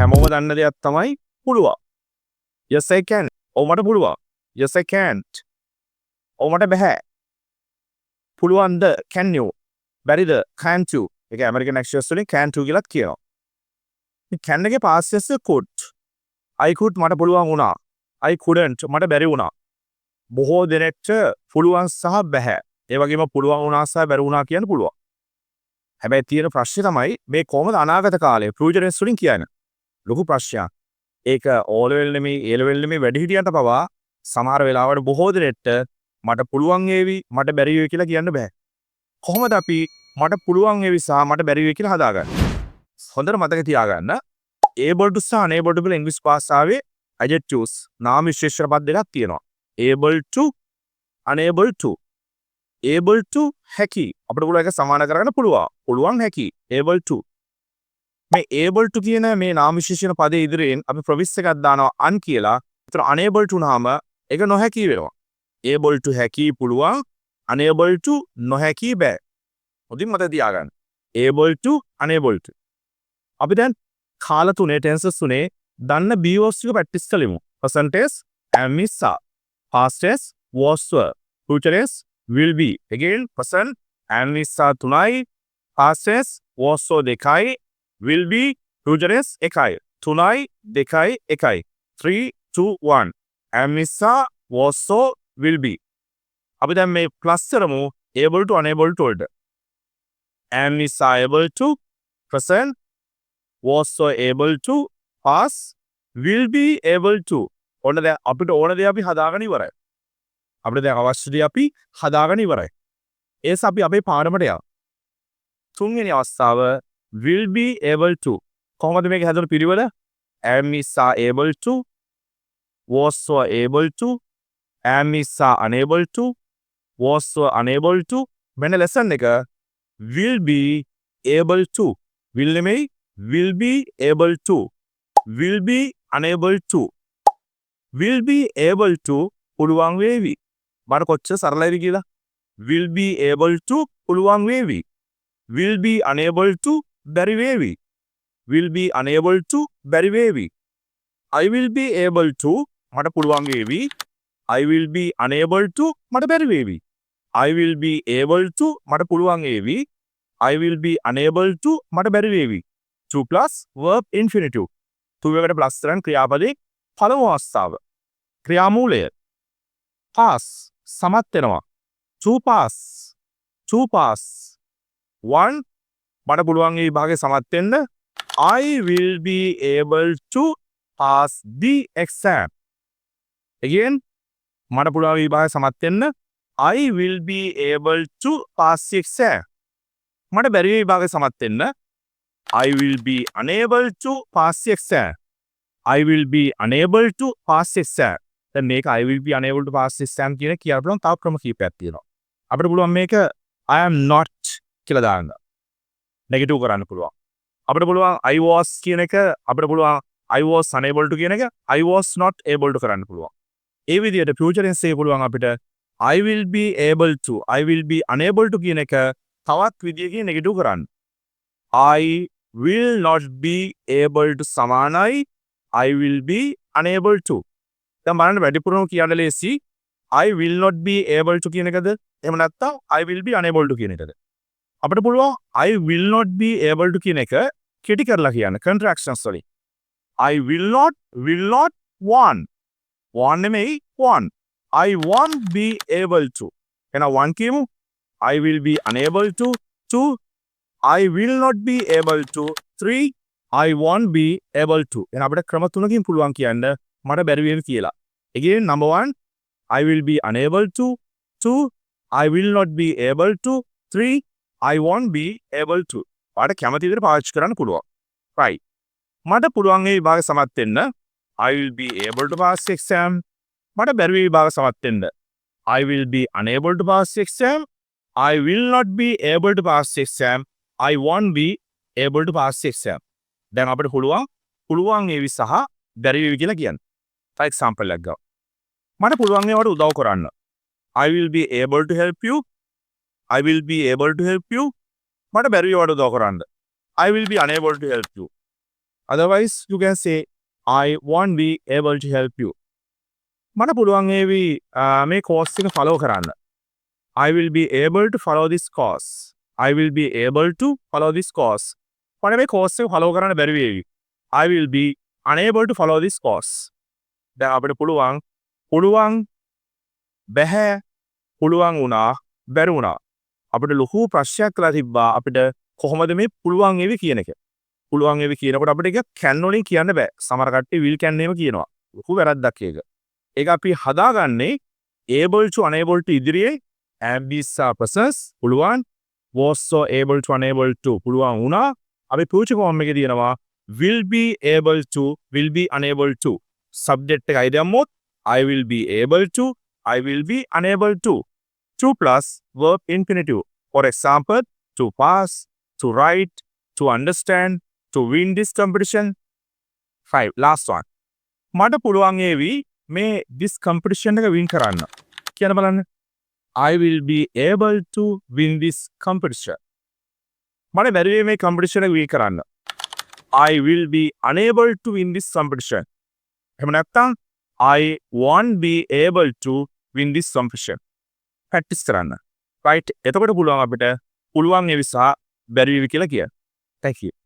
හැමෝම දන්න දෙයක් තමයි පුළුවන්. Yes I can. ඔව් මට පුළුවන්. Yes I can't. ඔව් මට බෑ. පුළුවන්ද? Can you? බැරිද? Can't you? ඒක ඇමරිකන් ඇක්සන්ට්ස් වලින් can't you කියලාත් කියනවා. මේ can එකේ past tense could. I could මට පුළුවන් වුණා. I couldn't මට බැරි වුණා. බොහෝ දෙනෙක්ට පුළුවන් සහ බෑ. ඒ වගේම පුළුවන් වුණා සහ බැරි වුණා කියන්න පුළුවන්. හැබැයි තියෙන ප්‍රශ්නේ තමයි මේ කොහොමද අනාගත කාලේ future tense වලින් කියන්නේ. ලොකු ප්‍රශ්නයක්. ඒක O level නෙමෙයි A level නෙමෙයි වැඩිහිටියන්ට පවා සමහර වෙලාවට බොහෝ දෙනෙක්ට මට පුළුවන් වේවි මට බැරි වේවි කියලා කියන්න බෑ. කොහොමද අපි මට පුළුවන් වේවි සහ මට බැරි වේවි කියලා හදාගන්නේ? හොඳට මතක තියාගන්න. able to සහ unable to කියලා ඉංග්‍රීසි භාෂාවේ adjectives නාම විශේෂණ පද දෙකක් තියෙනවා. able to unable to. able to හැකි. අපිට පුළුවන් එක සමාන කරගන්න පුළුවන්. පුළුවන් හැකි. able to. මේ able to කියන මේ නාම විශේෂණ පදේ ඉදිරියෙන් අපි ප්‍රොවිස් එකක් දානවා un කියලා. ඒතර unable to නාම ඒක නොහැකි වෙනවා. able to හැකි පුළුවන්. unable to නොහැකි බෑ. හොඳින් මතක තියාගන්න. able to unable to. අපි දැන් කාල තුනේ tenses තුනේ දන්න be verbs ටික ප්‍රැක්ටිස් කරමු. present tense am is are. past tense was were. future tense will be. again present am is are තුනයි. past tense was were දෙකයි. will be future tense එකයි. තුනයි දෙකයි එකයි. 3 2 1 am is are was were will be. අපි දැන් මේ plus කරමු able to unable to වලට. am is are able to present was so able to pass will be able to ඔන්න දැන් අපිට ඕන දේ අපි හදාගෙන ඉවරයි. අපිට දැන් අවශ්‍ය දේ අපි හදාගෙන ඉවරයි. ඒස අපි අපේ පාඩමට යමු. තුන්වෙනි අවස්ථාව will be able to. කොහොමද මේක හැදුණු පිළිවෙල? am is are able to was so able to am is are unable to was so unable to මෙන්න lesson එක will be able to will නෙමෙයි will be able to will be unable to will be able to පුළුවන් වේවි. බර කොච්චර සරලයිද කියලා. will be able to පුළුවන් වේවි. will be unable to බැරි වේවි. will be unable to බැරි වේවි. I will be able to මට පුළුවන් වේවි. I will be unable to මට බැරි වේවි. I will be able to මට පුළුවන් වේවි. I will be unable to මට බැරි වේවි. 2 plus verb infinitive. 2 එකට plus කරන් ක්‍රියාපදේ පළමු අවස්ථාව. ක්‍රියාමූලය. pass සමත් වෙනවා. to pass. to pass. 1 මට පුළුවන් මේ විභාගේ සමත් වෙන්න. I will be able to pass the exam. again මට පුළුවන් මේ විභාගේ සමත් වෙන්න. I will be able to pass the exam. මට බැරි මේ විභාගේ සමත් වෙන්න. I will be unable to pass the exam. I will be unable to pass the exam. දැන් මේක I will be unable to pass the exam කියන කියලා බලන්න තව ක්‍රම කීපයක් තියෙනවා. අපිට පුළුවන් මේක I am not කියලා දාන්න. නෙගටිව් කරන්න පුළුවන්. අපිට පුළුවන් I was කියන එක අපිට පුළුවන් I was unable to කියන එක I was not able to කරන්න පුළුවන්. ඒ විදිහට future tense එකේ පුළුවන් අපිට I will be able to I will be unable to කියන එක තවත් විදියකින් නෙගටිව් කරන්න. I will not be able to සමානයි I will be unable to. දැන් බලන්න වැඩිපුරම කියන්න ලේසි I will not be able to කියන එකද? එහෙම නැත්නම් I will be unable to කියන එකද? අපිට පුළුවන් I will not be able to කියන එක කෙටි කරලා කියන්න contractions වලින්. I will not want. want නෙමෙයි want. I won't be able to. එහෙනම් want කියමු. I will be unable to. 2 I will not be able to. 3 I won't be able to. එහෙනම් අපිට ක්‍රම තුනකින් පුළුවන් කියන්න මට බැරි වෙයි කියලා. again number 1 I will be unable to. 2 I will not be able to. 3 I won't be able to. ඔයාලට කැමති විදිහට පාවිච්චි කරන්න පුළුවන්. right. මට පුළුවන් මේ විභාග සමත් වෙන්න. I will be able to pass the exam. මට බැරි වෙයි විභාග සමත් වෙන්න. I will be unable to pass the exam. I will not be able to pass the exam. I won't be able to pass the exam. දැන් අපිට පුළුවන් වේවි සහ බැරි වේවි කියලා කියන්න. for example එකක් ගමු. මට පුළුවන් ඒවට උදව් කරන්න. I will be able to help you. I will be able to help you. මට බැරි ඒවට උදව් කරන්න. I will be unable to help you. otherwise you can say I won't be able to help you. මට පුළුවන් වේවි මේ course එක follow කරන්න. I will be able to follow this course. I will be able to follow this course. මට මේ course එක follow කරන්න බැරි වේවි. I will be unable to follow this course. දැන් අපිට පුළුවන් බැහැ පුළුවන් වුණා බැරි වුණා. අපිට ලොකු ප්‍රශ්නයක් කරලා තිබ්බා අපිට කොහොමද මේ පුළුවන් වේවි කියන එක. පුළුවන් වේවි කියනකොට අපිට ඒක can වලින් කියන්න බෑ. සමහර කට්ටිය will can එහෙම කියනවා. ලොකු වැරද්දක් ඒක. ඒක අපි හදාගන්නේ able to unable to ඉදිරියේ am these are process පුළුවන් was so able to unable to පුළුවන් වුණා. අපි future form එකේ තියෙනවා will be able to will be unable to subject එකයි දැම්මොත් I will be able to I will be unable to 2 plus verb infinitive. For example, to pass, to write, to understand, to win this competition. 5. Last one. මට පුළුවන් වේවි මේ this competition එක win කරන්න. කියන බලන්න. I will be able to win this competition. මට බැරි වෙයි මේ competition එක win කරන්න. I will be unable to win this competition. එහෙම නැත්නම් I won't be able to win this competition. practice කරන්න. right. එතකොට පුළුවන් අපිට පුළුවන් වේවි සහ බැරි වේවි කියලා කියන්න. Thank you.